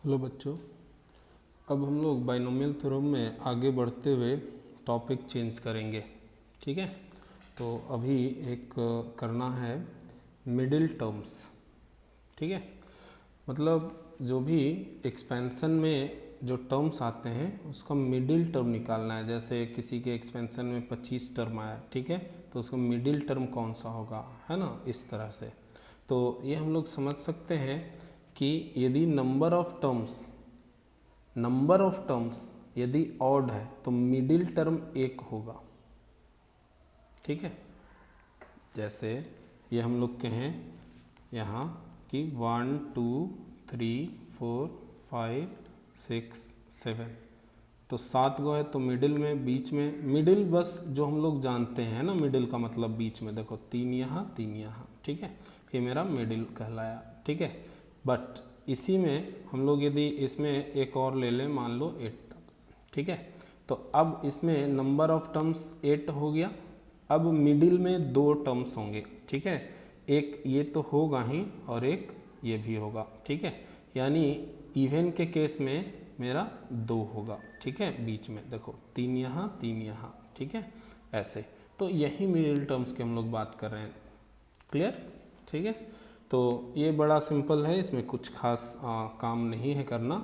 Hello बच्चों, अब हम लोग बाइनोमियल थ्योरम में आगे बढ़ते हुए टॉपिक चेंज करेंगे। ठीक है, तो अभी एक करना है मिडिल टर्म्स। ठीक है, मतलब जो भी एक्सपेंशन में जो टर्म्स आते हैं उसका मिडिल टर्म निकालना है। जैसे किसी के एक्सपेंशन में 25 टर्म आया, ठीक है, तो उसका मिडिल टर्म कौन सा होगा, है ना, इस तरह से। तो ये हम लोग समझ सकते हैं कि यदि नंबर ऑफ टर्म्स यदि ऑड है तो मिडिल टर्म एक होगा। ठीक है, जैसे ये हम लोग कहें यहाँ कि 1 2 3 4 5 6 7, तो 7 गो है तो मिडिल में, बीच में मिडिल बस जो हम लोग जानते हैं ना, मिडिल का मतलब बीच में। देखो 3 यहाँ 3 यहाँ, ठीक है, ये मेरा मिडिल कहलाया। ठीक है, बट इसी में हम लोग यदि इसमें एक और ले लें, मान लो 8, ठीक है, तो अब इसमें नंबर ऑफ टर्म्स 8 हो गया। अब मिडिल में 2 टर्म्स होंगे, ठीक है, एक ये तो होगा ही और एक ये भी होगा। ठीक है, यानी इवन के केस में मेरा 2 होगा। ठीक है, बीच में देखो 3 यहाँ 3 यहाँ, ठीक है, ऐसे। तो यही मिडिल टर्म्स की हम लोग बात कर रहे हैं। क्लियर? ठीक है, तो ये बड़ा सिंपल है, इसमें कुछ खास काम नहीं है करना।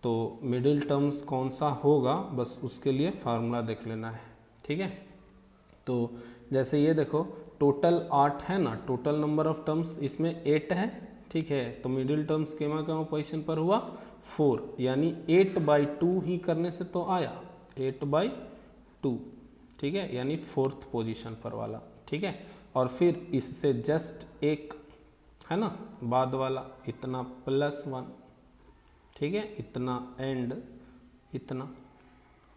तो मिडिल टर्म्स कौन सा होगा, बस उसके लिए फार्मूला देख लेना है। ठीक है, तो जैसे ये देखो टोटल 8 है ना, टोटल नंबर ऑफ टर्म्स इसमें 8 है। ठीक है, तो मिडिल टर्म्स केमा पोजीशन पर हुआ 4, यानी 8/2 ही करने से तो आया 8/2। ठीक है, यानी 4th पोजीशन पर वाला। ठीक है, और फिर इससे जस्ट एक है ना बाद वाला, इतना +1, ठीक है, इतना एंड इतना।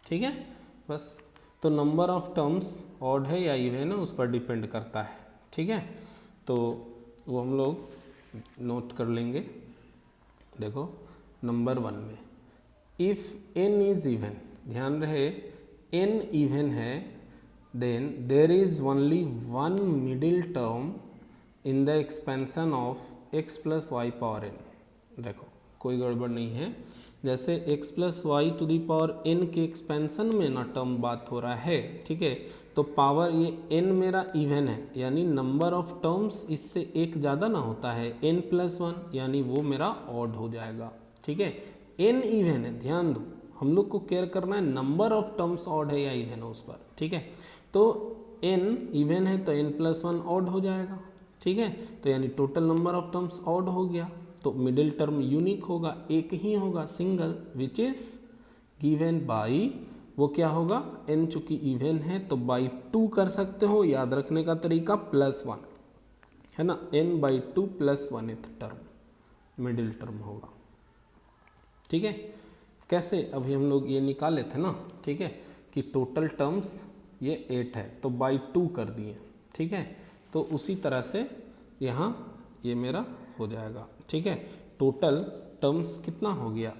ठीक है, बस। तो नंबर ऑफ टर्म्स ऑड है या इवन है उस पर डिपेंड करता है। ठीक है, तो वो हम लोग नोट कर लेंगे। देखो नंबर 1 में इफ n इज इवन, ध्यान रहे n इवन है, then there is only one middle term in the expansion of x + y power n। देखो कोई गड़बड़ नहीं है, जैसे x + y to the power n के एक्सपेंशन में ना टर्म बात हो रहा है। ठीक है, तो पावर ये n मेरा इवन है, यानी नंबर ऑफ टर्म्स इससे एक ज़्यादा ना होता है, n + 1, यानी वो मेरा ऑड हो जाएगा। ठीक है, n इवन है, ध्यान दो, हम लोग को केयर करना है नंबर ऑफ टर्म्स ऑड है या इवन है उस पर। ठीक है, तो n इवन है तो n + 1 ऑड हो जाएगा। ठीक है, तो यानी total number of terms odd हो गया, तो मिडिल टर्म यूनिक होगा, एक ही होगा, single, which is given by, वो क्या होगा, n चूंकि इवन है तो /2 कर सकते हो, याद रखने का तरीका +1 है ना, n/2 + 1th term middle term होगा। ठीक है, कैसे, अभी हम लोग ये निकाले थे ना। ठीक है, कि टोटल टर्म्स ये 8 है तो /2 कर दिए। ठीक है, तो उसी तरह से यहाँ ये मेरा हो जाएगा। ठीक है, टोटल टर्म्स कितना हो गया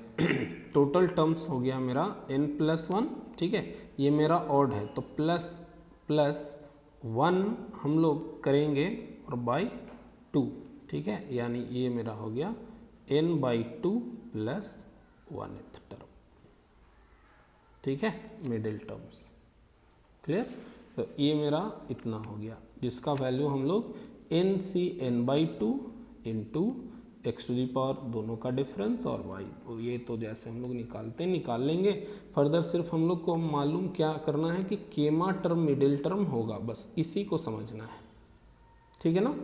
टोटल टर्म्स हो गया मेरा n + 1। ठीक है, ये मेरा ऑड है तो +1 हम लोग करेंगे और /2। ठीक है, यानी ये मेरा हो गया n/2 + 1th टर्म। ठीक है, मिडिल टर्म्स। क्लियर? तो ये मेरा इतना हो गया, जिसका वैल्यू हम लोग n/2 into x to the power दोनों का डिफरेंस और y, ये तो जैसे हम लोग निकाल लेंगे। फर्दर सिर्फ हम लोग को मालूम क्या करना है कि केमा टर्म मिडिल टर्म होगा, बस इसी को समझना है। ठीक है ना।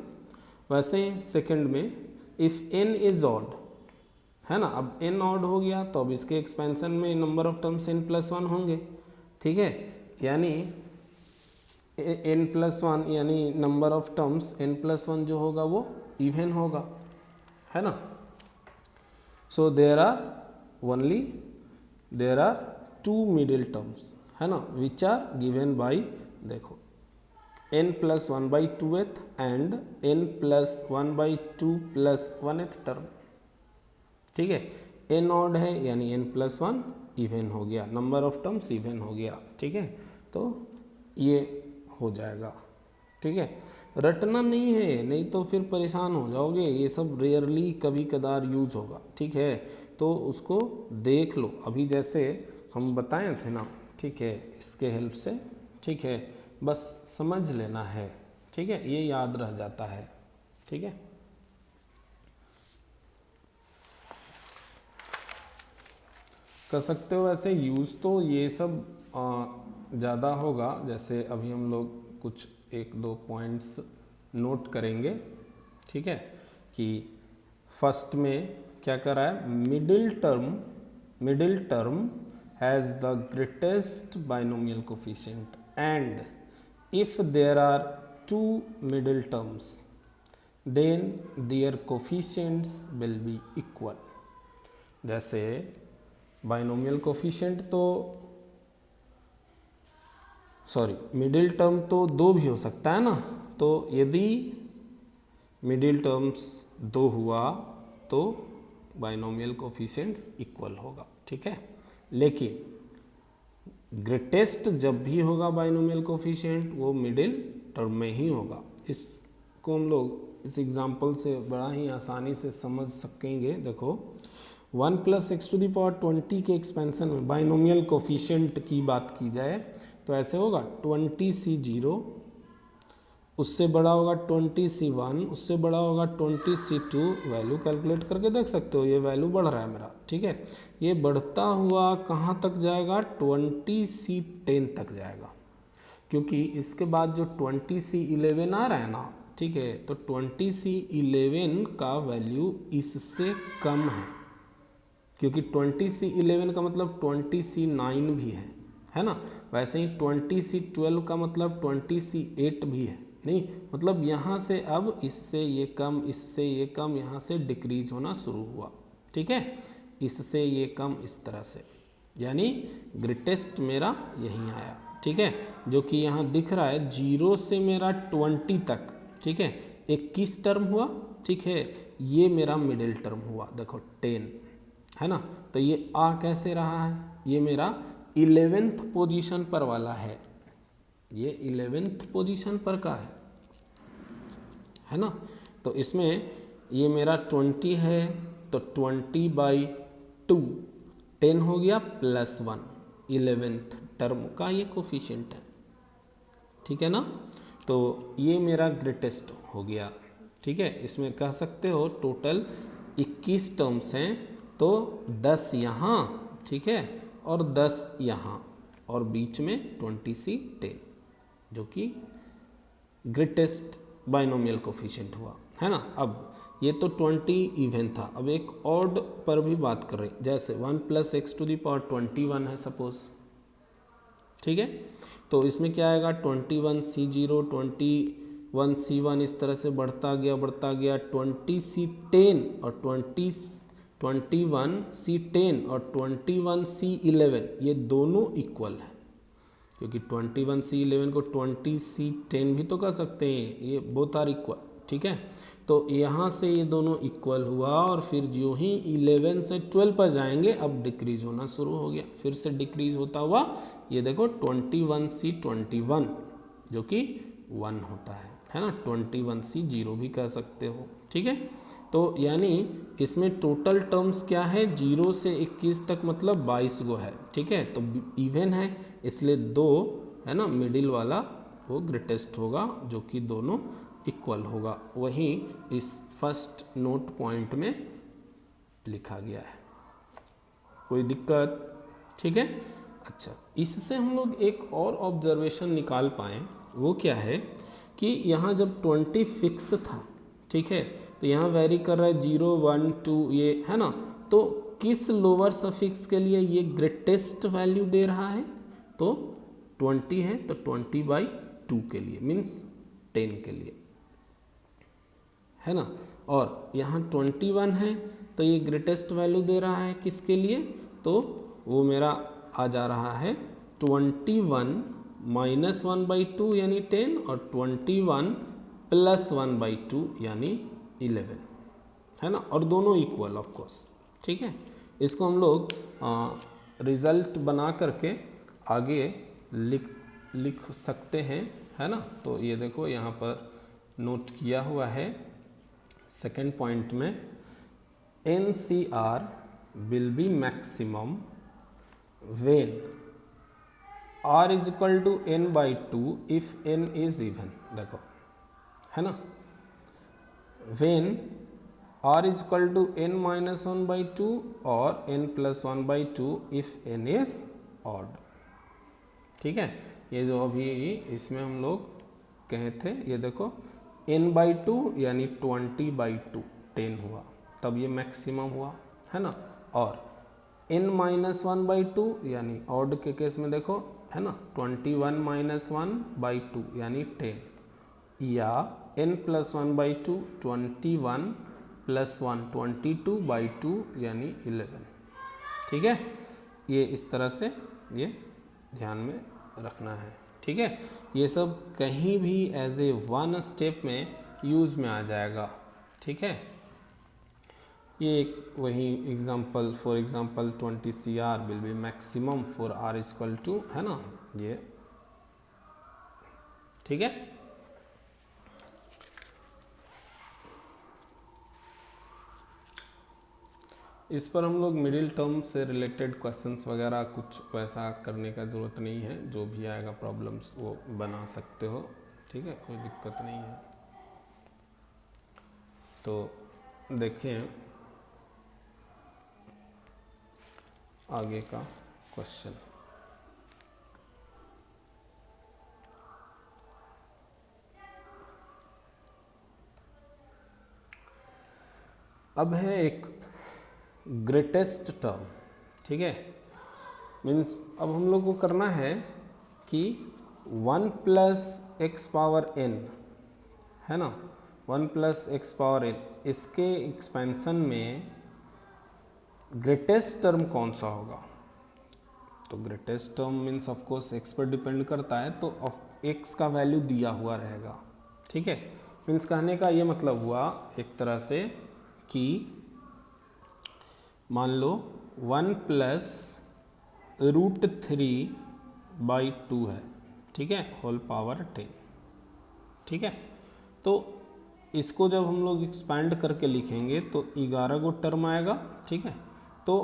वैसे सेकंड में इफ n इज ऑड है ना, अब n ऑड हो गया तो अब इसके एक्सपेंशन में नंबर ऑफ टर्म्स n + 1 होंगे। ठीक है, यानी n + 1 यानी नंबर ऑफ टर्म्स n + 1 जो होगा वो इवन होगा, है ना। So there are 2 middle terms, है ना, विच आर गिवन बाय, देखो n + 1/2th and n + 1/2 + 1th term. ठीक है, n ऑड है यानी n + 1 इवन हो गया, नंबर ऑफ टर्म्स इवन हो गया। ठीक है, तो ये हो जाएगा। ठीक है, रटना नहीं है, नहीं तो फिर परेशान हो जाओगे। ये सब रेयरली कभी कदार यूज होगा, ठीक है, तो उसको देख लो। अभी जैसे हम बताए थे ना, ठीक है, इसके हेल्प से, ठीक है, बस समझ लेना है, ठीक है, ये याद रह जाता है, ठीक है। कर सकते हो ऐसे यूज़, तो ये सब ज़्यादा होगा। जैसे अभी हम लोग कुछ एक दो पॉइंट्स नोट करेंगे, ठीक है, कि फर्स्ट में क्या करा है, middle term has the greatest binomial coefficient and if there are two middle terms then their coefficients will be equal. जैसे बाइनोमियल कोफिशिएंट तो मिडिल टर्म तो दो भी हो सकता है ना, तो यदि मिडिल टर्म्स दो हुआ तो बाइनोमियल कोफिशिएंट्स इक्वल होगा, ठीक है। लेकिन ग्रेटेस्ट जब भी होगा बाइनोमियल कोफिशिएंट वो मिडिल टर्म में ही होगा। इसको हम लोग इस एग्जांपल से बड़ा ही आसानी से समझ सकेंगे। देखो 1 + x⁻20 के एक्सपेंशन में बाइनोमियल कोफिशिएंट की बात की जाए तो ऐसे होगा 20c0, उससे बड़ा होगा 20c1, उससे बड़ा होगा 20c2। वैल्यू कैलकुलेट करके देख सकते हो, ये वैल्यू बढ़ रहा है मेरा, ठीक है। ये बढ़ता हुआ कहाँ तक जाएगा, 20c10 तक जाएगा, क्योंकि इसके बाद जो 20c11 आ रहा है ना, ठीक है, तो 20c11 का वैल्यू इससे कम क्योंकि 20c11 का मतलब 20c9 भी है ना। वैसे ही 20c12 का मतलब 20c8 भी है, नहीं मतलब यहाँ से अब इससे ये कम, इससे ये कम, यहाँ से डिक्रीज होना शुरू हुआ, ठीक है, इससे ये कम, इस तरह से, यानी ग्रेटेस्ट मेरा यहीं आया, ठीक है, जो कि यहाँ दिख रहा है 0 से मेरा 20 तक, ठीक है, 21 टर्म हुआ, ठीक है, ये मेरा मिडिल टर्म हुआ, देखो 10 है ना। तो ये आ कैसे रहा है, ये मेरा 11th पोजीशन पर वाला है, ये 11th पोजीशन पर का है ना। तो इसमें ये मेरा 20 है, तो 20/2 10 हो गया +1, 11th टर्म का ये कोफिशिएंट है, ठीक है ना। तो ये मेरा ग्रेटेस्ट हो गया, ठीक है। इसमें कह सकते हो टोटल 21 टर्म्स हैं, तो 10 यहाँ, ठीक है, और 10 यहाँ, और बीच में 20c10 जो कि ग्रेटेस्ट बाइनोमियल कोफिशिएंट हुआ, है ना। अब ये तो 20 इवन था, अब एक ऑड पर भी बात कर रहे हैं। जैसे 1 + x⁻21 है सपोज, ठीक है, तो इसमें क्या आएगा 21c0, 21c1, इस तरह से बढ़ता गया 20c10 और 21c10 और 21c11 ये दोनों इक्वल है, क्योंकि 21c11 को 20c10 भी तो कर सकते हैं, ये बोथ आर इक्वल, ठीक है। तो यहाँ से ये दोनों इक्वल हुआ, और फिर जो ही 11 से 12 पर जाएंगे अब डिक्रीज होना शुरू हो गया, फिर से डिक्रीज होता हुआ ये देखो 21c21 जो कि 1 होता है ना, 21c0 भी कह सकते हो, ठीक है। तो यानी इसमें टोटल टर्म्स क्या है, 0 से 21 तक मतलब 22 गो है, ठीक है। तो इवन है इसलिए 2 है ना, मिडिल वाला वो ग्रेटेस्ट होगा, जो कि दोनों इक्वल होगा। वहीं इस फर्स्ट नोट पॉइंट में लिखा गया है, कोई दिक्कत, ठीक है। अच्छा, इससे हम लोग एक और ऑब्जर्वेशन निकाल पाएँ, वो क्या है कि यहाँ जब 20 फिक्स था, ठीक है, तो यहाँ वेरी कर रहा है 0, 1, 2 ये है ना, तो किस लोअर सफिक्स के लिए ये ग्रेटेस्ट वैल्यू दे रहा है, तो 20 है तो 20/2 के लिए, मीन्स 10 के लिए, है ना। और यहाँ 21 है तो ये ग्रेटेस्ट वैल्यू दे रहा है किसके लिए, तो वो मेरा आ जा रहा है 21 - 1/2 यानी 10 और 21 + 1/2 यानी 11, है ना, और दोनों इक्वल ऑफ कोर्स, ठीक है। इसको हम लोग रिजल्ट बना करके आगे लिख सकते हैं है ना। तो ये देखो यहाँ पर नोट किया हुआ है सेकेंड पॉइंट में, NCR will be maximum when R is equal to n by 2 if n is even। देखो है ना, when R is equal to n minus 1 by 2 और n plus 1 by 2 if n is odd। ठीक है, ये जो अभी इसमें हम लोग कहे थे, ये देखो n by 2 यानी 20 by 2 10 हुआ, तब ये मैक्सिमम हुआ, है ना। और n माइनस 1 बाई 2 यानी ऑड के केस में देखो, है ना, 21 माइनस 1 बाई 2 यानी 10, या n plus 1 by 2 21 plus 1 22 by 2 यानी 11। ठीक है, ये इस तरह से ये ध्यान में रखना है। ठीक है, ये सब कहीं भी एज ए वन स्टेप में यूज में आ जाएगा। ठीक है, ये एक वही example, for example 20 CR will be maximum for R is equal to, है ना, ये। ठीक है, इस पर हम लोग मिडिल टर्म से रिलेटेड क्वेश्चंस वगैरह कुछ वैसा करने का ज़रूरत नहीं है, जो भी आएगा प्रॉब्लम्स वो बना सकते हो। ठीक है, कोई दिक्कत नहीं है। तो देखें आगे का क्वेश्चन। अब है एक ग्रेटेस्ट टर्म। ठीक है, मीन्स अब हम लोग को करना है कि 1 प्लस एक्स पावर n, है ना, 1 प्लस एक्स पावर n, इसके एक्सपेंशन में ग्रेटेस्ट टर्म कौन सा होगा। तो greatest term means of course x पर डिपेंड करता है, तो ऑफ एक्स का वैल्यू दिया हुआ रहेगा। ठीक है, मीन्स कहने का ये मतलब हुआ एक तरह से कि मान लो 1 प्लस √3 बाई 2 है। ठीक है, होल पावर 10। ठीक है, तो इसको जब हम लोग एक्सपैंड करके लिखेंगे तो 11 गो टर्म आएगा। ठीक है, तो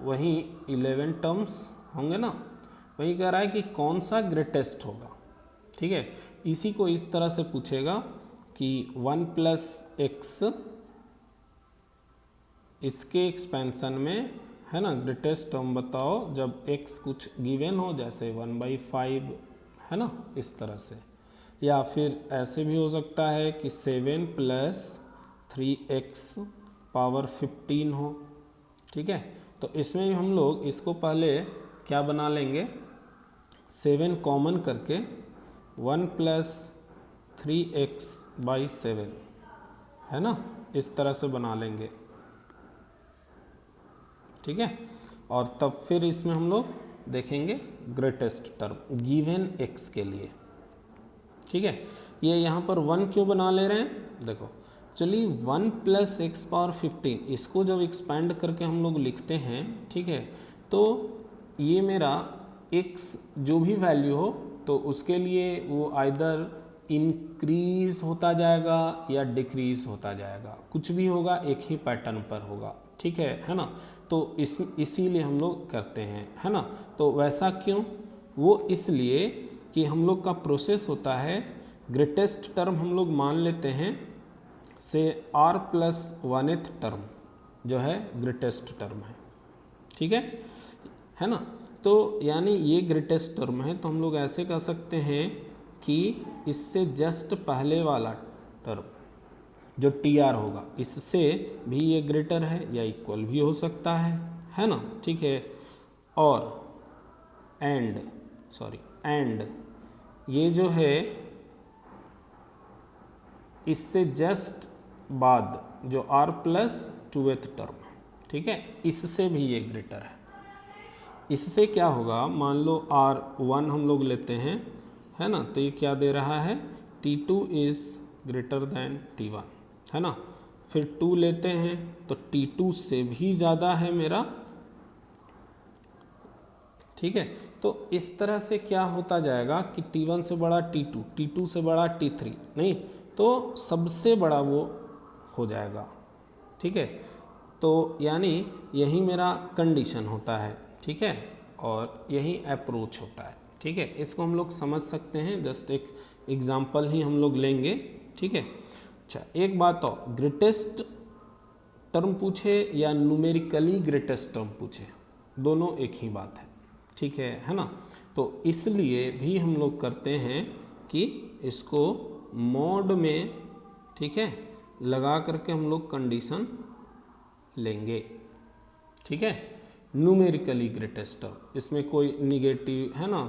वहीं 11 टर्म्स होंगे ना। वही कह रहा है कि कौन सा ग्रेटेस्ट होगा। ठीक है, इसी को इस तरह से पूछेगा कि 1 प्लस एक्स, इसके एक्सपेंशन में, है ना, ग्रेटेस्ट टर्म बताओ जब x कुछ गिवन हो, जैसे 1/5, है ना, इस तरह से। या फिर ऐसे भी हो सकता है कि 7 प्लस 3x पावर 15 हो। ठीक है, तो इसमें हम लोग इसको पहले क्या बना लेंगे, 7 कॉमन करके 1 प्लस 3x बाई 7, है ना, इस तरह से बना लेंगे। ठीक है, और तब फिर इसमें हम लोग देखेंगे ग्रेटेस्ट टर्म गिवन x के लिए। ठीक है, ये यहाँ पर 1 क्यों बना ले रहे हैं, देखो चलिए 1 प्लस एक्स पावर 15, इसको जब एक्सपैंड करके हम लोग लिखते हैं, ठीक है, तो ये मेरा x जो भी वैल्यू हो तो उसके लिए वो आइदर इंक्रीज होता जाएगा या डिक्रीज होता जाएगा, कुछ भी होगा एक ही पैटर्न पर होगा। ठीक है ना, तो इसीलिए हम लोग करते हैं, है ना। तो वैसा क्यों, वो इसलिए कि हम लोग का प्रोसेस होता है, ग्रेटेस्ट टर्म हम लोग मान लेते हैं से r प्लस 1th टर्म जो है ग्रेटेस्ट टर्म है। ठीक है ना, तो यानी ये ग्रेटेस्ट टर्म है, तो हम लोग ऐसे कह सकते हैं कि इससे जस्ट पहले वाला टर्म जो TR होगा इससे भी ये ग्रेटर है या इक्वल भी हो सकता है ना। ठीक है, और एंड ये जो है इससे जस्ट बाद जो r प्लस 2th टर्म, ठीक है, इससे भी ये ग्रेटर है। इससे क्या होगा, मान लो R1 हम लोग लेते हैं, है ना, तो ये क्या दे रहा है, T2 is greater than T1, है ना। फिर 2 लेते हैं तो T2 से भी ज़्यादा है मेरा, ठीक है, तो इस तरह से क्या होता जाएगा कि T1 से बड़ा T2, T2 से बड़ा T3, नहीं तो सबसे बड़ा वो हो जाएगा, ठीक है। तो यानी यही मेरा कंडीशन होता है, ठीक है, और यही अप्रोच होता है, ठीक है। इसको हम लोग समझ सकते हैं, जस्ट एक एग्जाम्पल ही हम लोग लेंगे, ठीक है। अच्छा, एक बात और, ग्रेटेस्ट टर्म पूछे या न्यूमेरिकली ग्रेटेस्ट टर्म पूछे, दोनों एक ही बात है, ठीक है ना। तो इसलिए भी हम लोग करते हैं कि इसको मॉड में, ठीक है, लगा करके हम लोग कंडीशन लेंगे, ठीक है। न्यूमेरिकली ग्रेटेस्ट टर्म, इसमें कोई निगेटिव है ना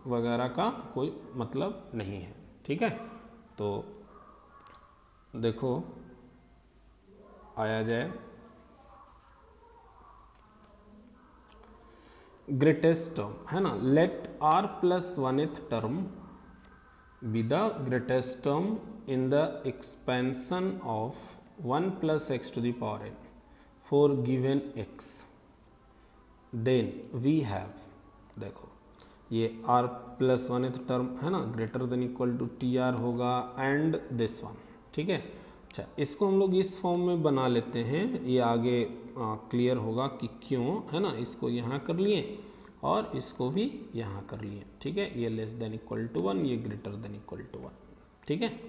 वगैरह का कोई मतलब नहीं है, ठीक है। तो देखो आया जाए, ग्रेटेस्ट टर्म है ना, let r plus 1th term be the greatest term in the expansion of 1 plus x to the power n for given x, then we have, देखो ये r प्लस 1th टर्म है ना, greater than equal to TR होगा and this one, ठीक है। अच्छा, इसको हम लोग इस फॉर्म में बना लेते हैं, ये आगे क्लियर होगा कि क्यों, है ना। इसको यहाँ कर लिए और इसको भी यहाँ कर लिए, ठीक है। ये लेस देन इक्वल टू 1, ये ग्रेटर देन इक्वल टू 1, ठीक है।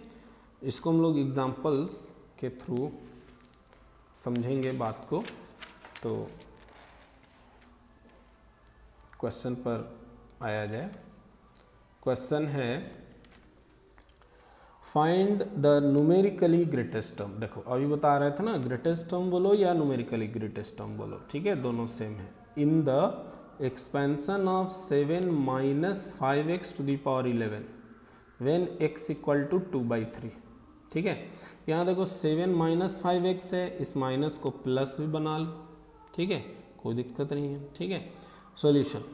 इसको हम लोग एग्जांपल्स के थ्रू समझेंगे बात को। तो क्वेश्चन पर आया जाए, क्वेश्चन है find the numerically greatest term. देखो अभी बता रहे थे ना, ग्रेटेस्ट टर्म बोलो या न्यूमेरिकली ग्रेटेस्ट टर्म बोलो, ठीक है, दोनों सेम है। In the expansion of 7 minus 5x to the power 11 when x equal to 2/3, ठीक है। यहाँ देखो 7 माइनस 5x है, इस माइनस को प्लस भी बना लो, ठीक है, कोई दिक्कत नहीं है, ठीक है। Solution,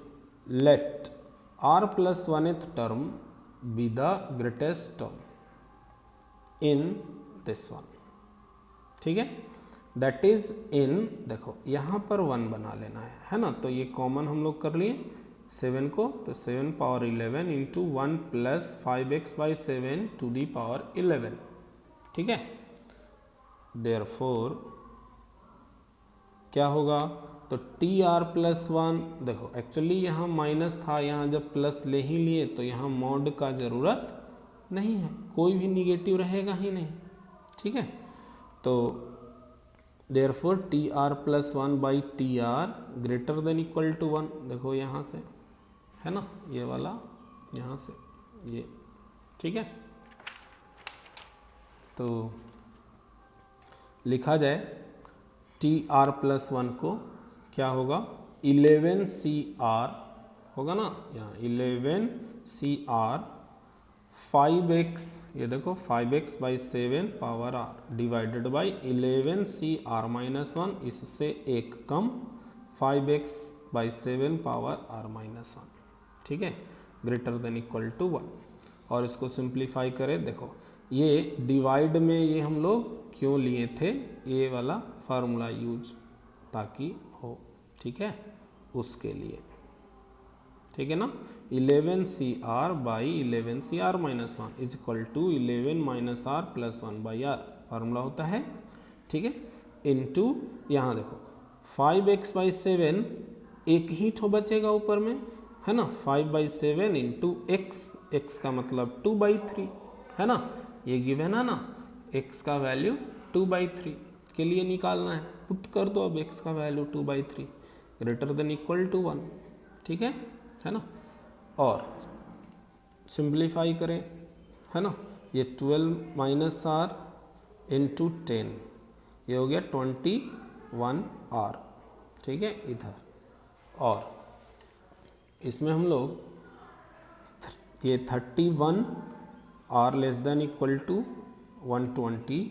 let r plus 1th term be the greatest term in this one, ठीक है, दैट इज इन, देखो यहाँ पर 1 बना लेना है ना। तो ये कॉमन हम लोग कर लिए 7 को, तो 7 power 11 into 1 plus 5x by 7 to the power 11, ठीक है। देयरफॉर क्या होगा, तो TR प्लस 1, देखो एक्चुअली यहाँ माइनस था, यहाँ जब प्लस ले ही लिए तो यहाँ मॉड का ज़रूरत नहीं है, कोई भी निगेटिव रहेगा ही नहीं, ठीक है। तो therefore TR plus 1 by TR greater than equal to 1, देखो यहाँ से है ना, ये वाला यहाँ से ये, ठीक है। तो लिखा जाए TR प्लस 1 को क्या होगा, 11CR होगा ना, यहाँ 11CR 5x, ये देखो 5x by 7 power r divided by 11CR minus 1, इससे एक कम 5x by 7 power r minus 1, ठीक है, ग्रेटर देन इक्वल टू 1। और इसको सिंप्लीफाई करें, देखो ये डिवाइड में ये हम लोग क्यों लिए थे, ये वाला फार्मूला यूज ताकि हो, ठीक है, उसके लिए, ठीक है ना। 11CR by 11CR minus 1 is equal to 11 minus R plus 1 by R, formula होता है, ठीक है, इनटू यहाँ देखो 5x बाई 7, एक ही ठो बचेगा ऊपर में, है ना, 5 बाई 7 इंटू x का मतलब 2/3 है ना, ये गिवन है ना, x का वैल्यू 2/3 के लिए निकालना है, पुट कर दो अब x का value 2/3 greater than equal to 1, ठीक है ना। और सिंप्लीफाई करें, है ना, ये 12 माइनस R इंटू 10, ये हो गया 21R, ठीक है इधर। और इसमें हम लोग ये 31 R less than equal to 120,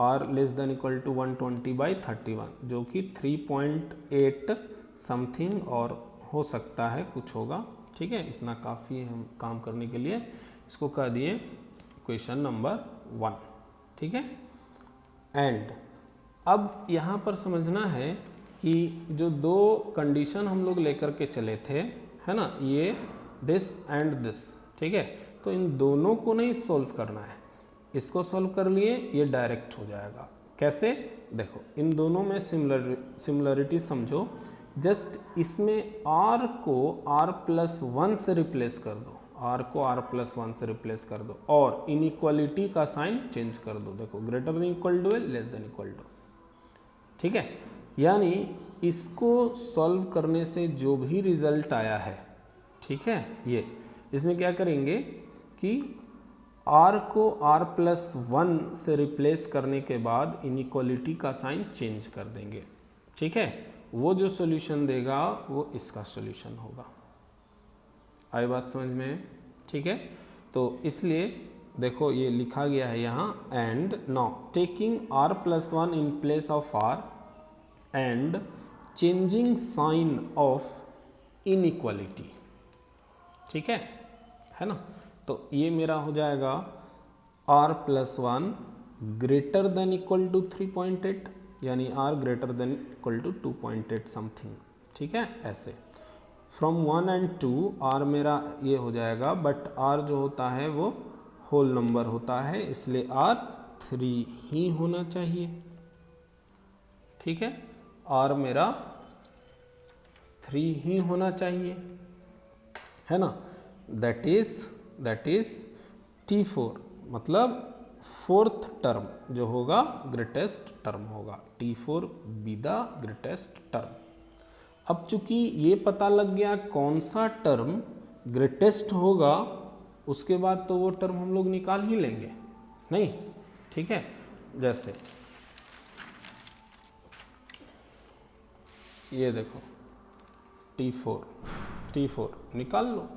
R less than equal to 120 by 31, जो कि 3.8 समथिंग और हो सकता है कुछ होगा, ठीक है, इतना काफ़ी है हम काम करने के लिए, इसको कह दिए क्वेश्चन नंबर 1, ठीक है। एंड अब यहाँ पर समझना है कि जो दो कंडीशन हम लोग लेकर के चले थे, है ना, ये दिस एंड दिस, ठीक है। तो इन दोनों को नहीं सॉल्व करना है, इसको सॉल्व कर लिए ये डायरेक्ट हो जाएगा। कैसे, देखो इन दोनों में सिमिलरिटी समझो, जस्ट इसमें r को r+1 से रिप्लेस कर दो, r को r+1 से रिप्लेस कर दो और इनइक्वालिटी का साइन चेंज कर दो। देखो ग्रेटर देन इक्वल टू है, लेस देन इक्वल टू, ठीक है। यानी इसको सॉल्व करने से जो भी रिजल्ट आया है, ठीक है, ये इसमें क्या करेंगे कि r को r+1 से रिप्लेस करने के बाद इनइक्वालिटी का साइन चेंज कर देंगे, ठीक है। वो जो सॉल्यूशन देगा वो इसका सॉल्यूशन होगा। आई बात समझ में, ठीक है। तो इसलिए देखो ये लिखा गया है यहाँ, and now taking r+1 in place of r and changing sign of inequality, ठीक है ना। तो ये मेरा हो जाएगा r+1 greater than equal to 3.8, यानी r greater than equal to 2.8 something, ठीक है। ऐसे फ्रॉम 1 एंड 2 r मेरा ये हो जाएगा, बट r जो होता है वो होल नंबर होता है, इसलिए r 3 ही होना चाहिए, ठीक है। r मेरा 3 ही होना चाहिए, है ना। दैट इज T4, मतलब फोर्थ टर्म जो होगा ग्रेटेस्ट टर्म होगा, T4 B the greatest term. अब चूंकि ये पता लग गया कौन सा टर्म ग्रेटेस्ट होगा, उसके बाद तो वो टर्म हम लोग निकाल ही लेंगे, नहीं, ठीक है। जैसे ये देखो T4 निकाल लो,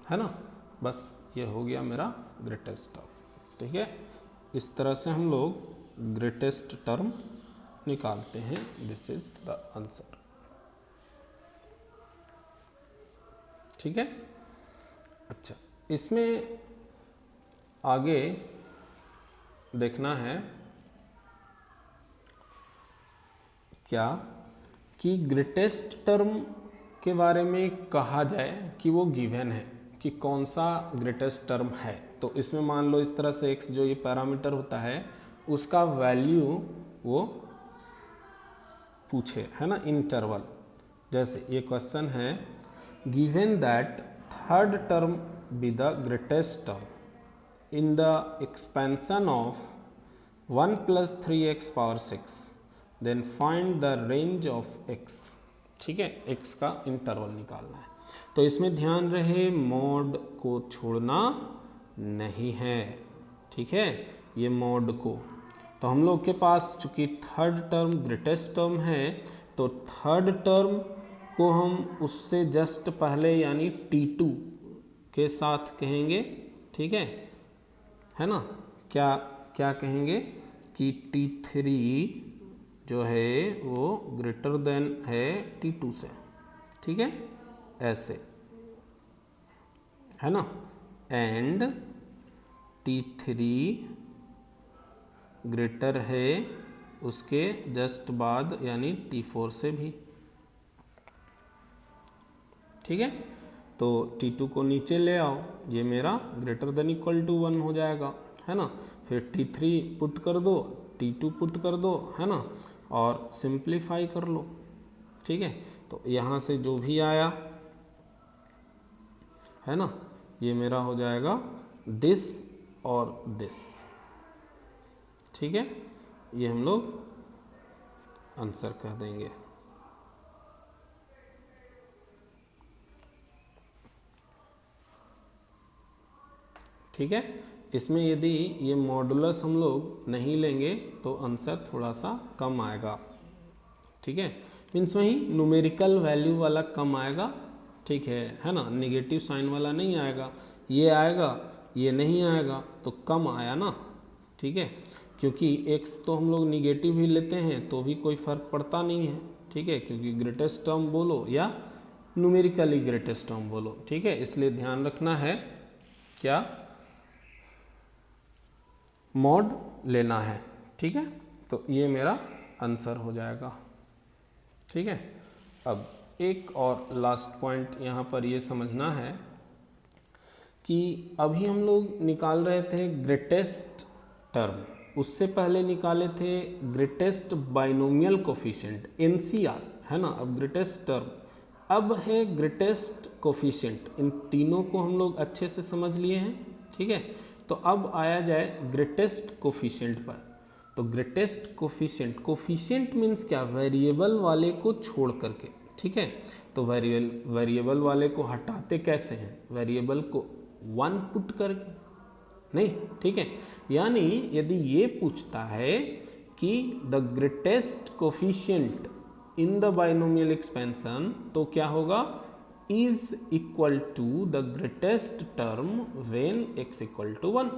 है ना, बस ये हो गया मेरा ग्रेटेस्ट टर्म, ठीक है। इस तरह से हम लोग ग्रेटेस्ट टर्म निकालते हैं। दिस इज द आंसर, ठीक है। अच्छा, इसमें आगे देखना है क्या कि ग्रेटेस्ट टर्म के बारे में कहा जाए कि वो गिवन है कि कौन सा ग्रेटेस्ट टर्म है। तो इसमें मान लो इस तरह से x जो ये पैरामीटर होता है उसका वैल्यू वो पूछे, है ना, इंटरवल। जैसे ये क्वेश्चन है, given that third term be the greatest term in the expansion of 1 + 3x power 6, then find the range of x, ठीक है। x का इंटरवल निकालना है। तो इसमें ध्यान रहे मॉड को छोड़ना नहीं है, ठीक है, ये मॉड को। तो हम लोग के पास चूंकि थर्ड टर्म ग्रेटेस्ट टर्म है, तो थर्ड टर्म को हम उससे जस्ट पहले यानी T2 के साथ कहेंगे, ठीक है ना। क्या क्या कहेंगे कि T3 जो है वो ग्रेटर देन है T2 से, ठीक है, ऐसे, है ना। एंड T3 ग्रेटर है उसके जस्ट बाद यानी T4 से भी, ठीक है। तो T2 को नीचे ले आओ, ये मेरा ग्रेटर देन इक्वल टू 1 हो जाएगा, है ना। फिर T3 पुट कर दो, T2 पुट कर दो, है ना, और सिंप्लीफाई कर लो, ठीक है। तो यहाँ से जो भी आया, है ना, ये मेरा हो जाएगा दिस और दिस, ठीक है। ये हम लोग आंसर कह देंगे, ठीक है। इसमें यदि ये मॉडुलस हम लोग नहीं लेंगे तो आंसर थोड़ा सा कम आएगा, ठीक है। मीन्स वही न्यूमेरिकल वैल्यू वाला कम आएगा, ठीक है ना, नेगेटिव साइन वाला नहीं आएगा। ये आएगा, ये नहीं आएगा, तो कम आया ना, ठीक है। क्योंकि x तो हम लोग निगेटिव ही लेते हैं तो भी कोई फर्क पड़ता नहीं है, ठीक है, क्योंकि ग्रेटेस्ट टर्म बोलो या न्यूमेरिकली ग्रेटेस्ट टर्म बोलो, ठीक है। इसलिए ध्यान रखना है क्या, मॉड लेना है, ठीक है। तो ये मेरा आंसर हो जाएगा, ठीक है। अब एक और लास्ट पॉइंट यहाँ पर ये समझना है कि अभी हम लोग निकाल रहे थे ग्रेटेस्ट टर्म, उससे पहले निकाले थे ग्रेटेस्ट बाइनोमियल कोफिशिएंट NCR, है ना। अब ग्रेटेस्ट टर्म, अब है ग्रेटेस्ट कोफिशिएंट। इन तीनों को हम लोग अच्छे से समझ लिए हैं, ठीक है। तो अब आया जाए ग्रेटेस्ट कोफिशिएंट पर। तो ग्रेटेस्ट कोफिशिएंट, कोफिशिएंट मीन्स क्या, वेरिएबल वाले को छोड़ करके, ठीक है। तो वेरिएबल वाले को हटाते कैसे हैं, वेरिएबल को 1 पुट करके नहीं, ठीक है। यानी यदि ये पूछता है कि the greatest coefficient in the binomial expansion, तो क्या होगा, is equal to the greatest term when x equal to 1।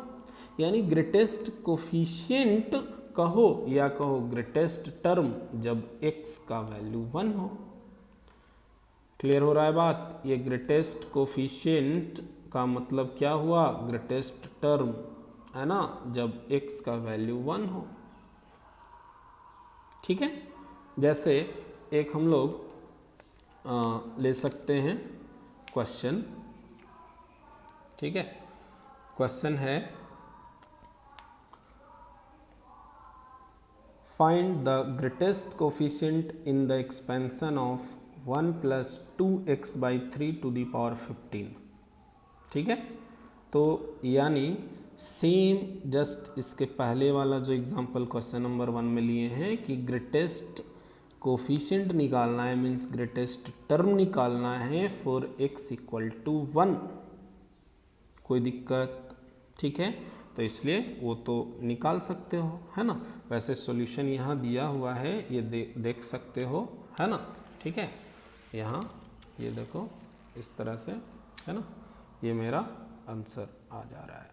यानी ग्रेटेस्ट कोफिशिएंट कहो या कहो ग्रेटेस्ट टर्म जब x का वैल्यू 1 हो। क्लियर हो रहा है बात। ये ग्रेटेस्ट कोफिशिएंट का मतलब क्या हुआ, ग्रेटेस्ट टर्म, है ना, जब x का वैल्यू 1 हो, ठीक है। जैसे एक हम लोग ले सकते हैं क्वेश्चन, ठीक है। क्वेश्चन है find the greatest coefficient in the expansion of 1 + 2x/3 to the power 15, ठीक है। तो यानी सेम जस्ट इसके पहले वाला जो एग्जांपल क्वेश्चन नंबर 1 में लिए हैं कि ग्रेटेस्ट कोफिशिएंट निकालना है, मीन्स ग्रेटेस्ट टर्म निकालना है फॉर x इक्वल टू 1। कोई दिक्कत, ठीक है। तो इसलिए वो तो निकाल सकते हो, है ना। वैसे सॉल्यूशन यहाँ दिया हुआ है, ये देख सकते हो, है ना, ठीक है। यहाँ ये देखो इस तरह से, है ना, ये मेरा आंसर आ जा रहा है,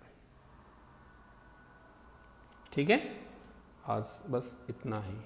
ठीक है। आज बस इतना ही।